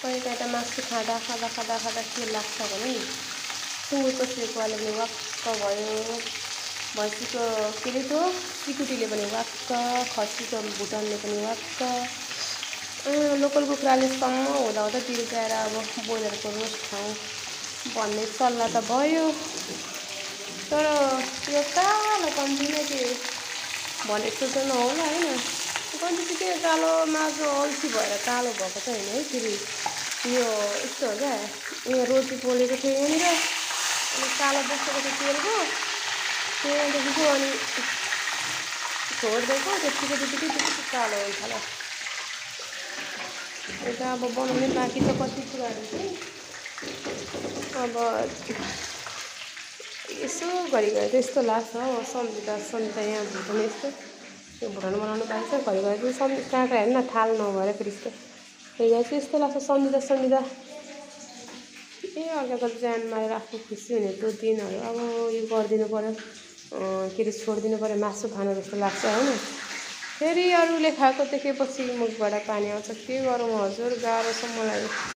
कहिले त मासु खाँदा खाँदा खाँदा खाँदा के लाग्छ भने सुँगुर कसरी पाल्यो भने वाक्क भयो, भैँसीको के अरे त्यो सिकुटीले पनि वाक्क, खसीको भुटनले पनि वाक्क, लोकल कुखुराले सम्म हुँदा हुँदा तिर्काएर अब ब्रोइलरको रोस्ट खाउँ भन्ने सल्लाह त भयो। तर यो कालो कम्तीमा के भनेको जस्तो नहोला होइन। कति चाहिँ के कालो मासु अल्छी भएर कालो भएको त होइन है। फेरि यो यस्तो हो क्या, यहाँ रोटी पोलेको थियो यहाँनिर, अनि कालो बसेको थियो तेलको, त्यहाँदेखिको अनि छोडिदिएको त्यतिकै कालो हुन्छ होला। यता अब बनाउने बाँकी त कति कुराहरू चाहिँ अब यसो घरिघरि त यस्तो लाग्छ हो, सम्झिँदा यहाँ भुटाउने यस्तो यो भुटान बनाउनु बाँकी छ, घरिघरि चाहिँ कहाँ कहाँ हेर्न थाल नभएर फेरि यस्तो यहाँ चाहिँ यस्तो लाग्छ सम्झिँदा ए अर्काको ज्यान मारेर आफू खुसी हुने त्यो दिनहरू अब यो गरिदिनु पऱ्यो, के अरे छोडिदिनु पऱ्यो मासु खानु जस्तो लाग्छ होइन। फेरि अरूले खाएको देखेपछि मुखबाट पानी आउँछ, के गरौँ हजुर, गाह्रो छ मलाई।